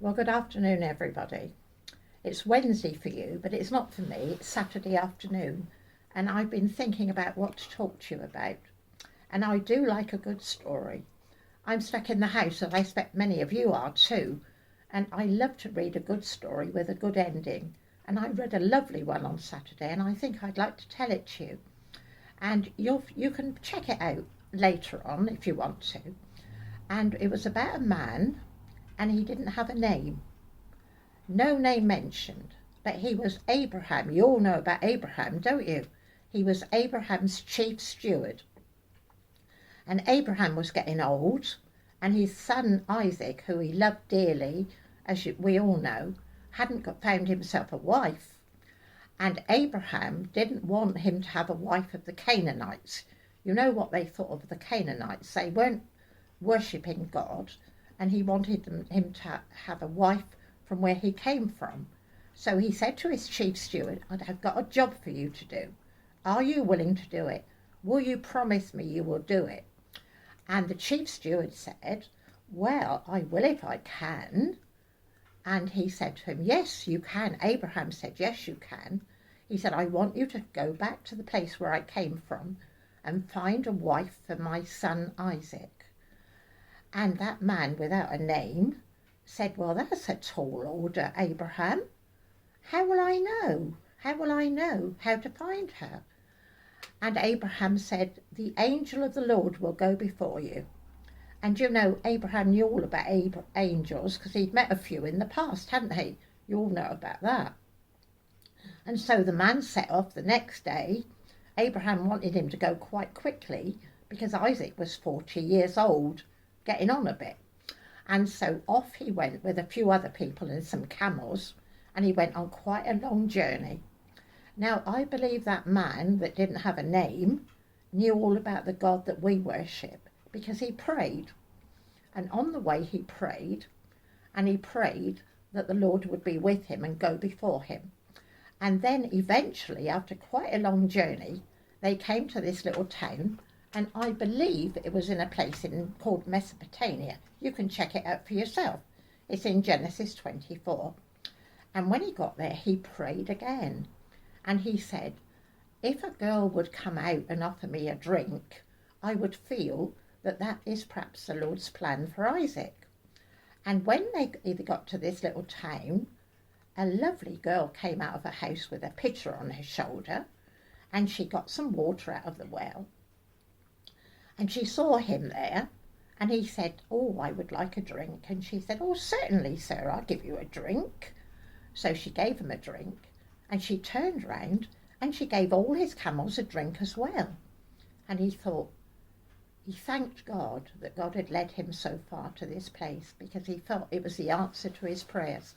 Well, good afternoon, everybody. It's Wednesday for you, but it's not for me. It's Saturday afternoon, and I've been thinking about what to talk to you about. And I do like a good story. I'm stuck in the house, and I expect many of you are too. And I love to read a good story with a good ending. And I read a lovely one on Saturday, and I think I'd like to tell it to you. And you can check it out later on if you want to. And it was about a man, and he didn't have a name. No name mentioned, but he was Abraham. You all know about Abraham, don't you? He was Abraham's chief steward. And Abraham was getting old, and his son Isaac, who he loved dearly, we all know, hadn't found himself a wife. And Abraham didn't want him to have a wife of the Canaanites. You know what they thought of the Canaanites. They weren't worshipping God, and he wanted him to have a wife from where he came from. So he said to his chief steward, I've got a job for you to do. Are you willing to do it? Will you promise me you will do it? And the chief steward said, well, I will if I can. And he said to him, yes, you can. Abraham said, yes, you can. He said, I want you to go back to the place where I came from and find a wife for my son Isaac. And that man without a name said, well, that's a tall order, Abraham. How will I know? How will I know how to find her? And Abraham said, the angel of the Lord will go before you. And you know, Abraham knew all about angels because he'd met a few in the past, hadn't he? You all know about that. And so the man set off the next day. Abraham wanted him to go quite quickly because Isaac was 40 years old, getting on a bit. And so off he went with a few other people and some camels, and he went on quite a long journey. Now, I believe that man that didn't have a name knew all about the God that we worship because he prayed. And on the way he prayed, and he prayed that the Lord would be with him and go before him. And then eventually, after quite a long journey, they came to this little town, and I believe it was in a place called Mesopotamia. You can check it out for yourself. It's in Genesis 24. And when he got there, he prayed again. And he said, if a girl would come out and offer me a drink, I would feel that that is perhaps the Lord's plan for Isaac. And when they got to this little town, a lovely girl came out of a house with a pitcher on her shoulder, and she got some water out of the well. And she saw him there, and he said, oh, I would like a drink. And she said, oh, certainly, sir, I'll give you a drink. So she gave him a drink, and she turned round, and she gave all his camels a drink as well. And he thought, he thanked God that God had led him so far to this place because he felt it was the answer to his prayers.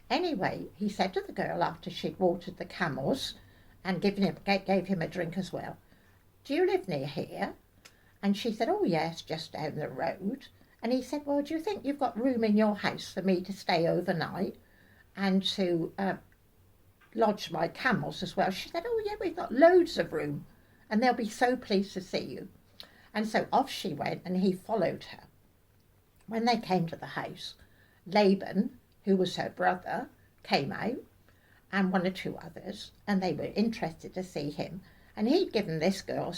Anyway, he said to the girl after she'd watered the camels and gave him a drink as well, do you live near here? And she said, oh, yes, just down the road. And he said, well, do you think you've got room in your house for me to stay overnight and to lodge my camels as well? She said, oh, yeah, we've got loads of room, and they'll be so pleased to see you. And so off she went, and he followed her. When they came to the house, Laban, who was her brother, came out, and one or two others, and they were interested to see him. And he'd given this girl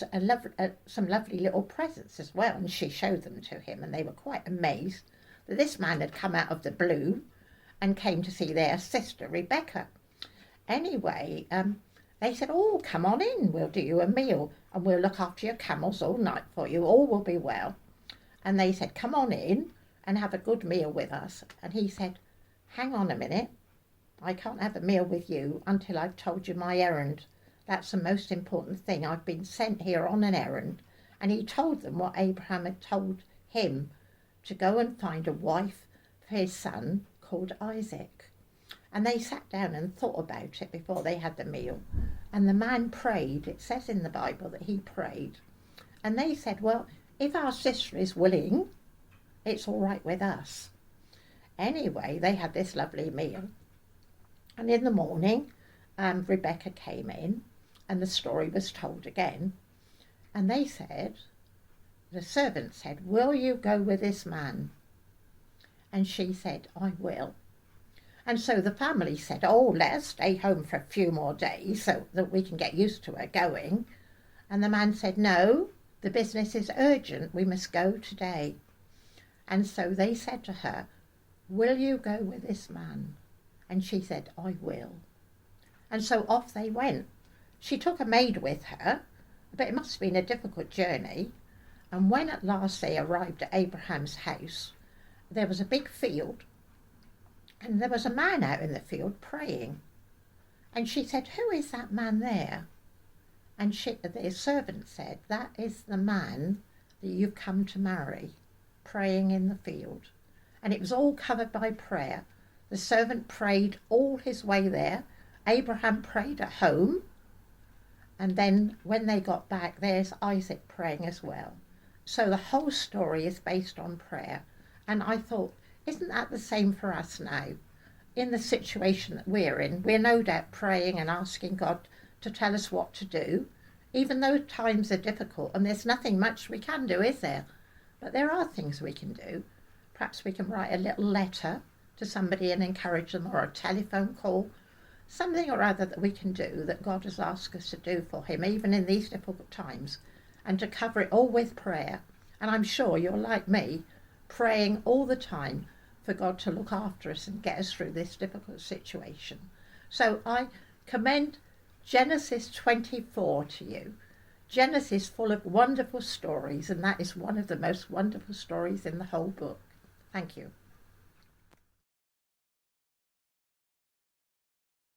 some lovely little presents as well, and she showed them to him, and they were quite amazed that this man had come out of the blue and came to see their sister, Rebecca. Anyway, they said, oh, come on in, we'll do you a meal, and we'll look after your camels all night for you, all will be well. And they said, come on in and have a good meal with us. And he said, hang on a minute, I can't have a meal with you until I've told you my errand. That's the most important thing. I've been sent here on an errand. And he told them what Abraham had told him, to go and find a wife for his son called Isaac. And they sat down and thought about it before they had the meal. And the man prayed. It says in the Bible that he prayed. And they said, well, if our sister is willing, it's all right with us. Anyway, they had this lovely meal. And in the morning, Rebecca came in, and the story was told again. And they said, the servant said, will you go with this man? And she said, I will. And so the family said, oh, let us stay home for a few more days so that we can get used to her going. And the man said, no, the business is urgent. We must go today. And so they said to her, will you go with this man? And she said, I will. And so off they went. She took a maid with her, but it must have been a difficult journey. And when at last they arrived at Abraham's house, there was a big field, and there was a man out in the field praying. And she said, who is that man there? And the servant said, that is the man that you've come to marry, praying in the field. And it was all covered by prayer. The servant prayed all his way there. Abraham prayed at home. And then when they got back, there's Isaac praying as well. So the whole story is based on prayer. And I thought, isn't that the same for us now? In the situation that we're in, we're no doubt praying and asking God to tell us what to do, even though times are difficult and there's nothing much we can do, is there? But there are things we can do. Perhaps we can write a little letter to somebody and encourage them, or a telephone call, something or other that we can do that God has asked us to do for him, even in these difficult times, and to cover it all with prayer. And I'm sure you're like me, praying all the time for God to look after us and get us through this difficult situation. So I commend Genesis 24 to you. Genesis full of wonderful stories, and that is one of the most wonderful stories in the whole book. Thank you.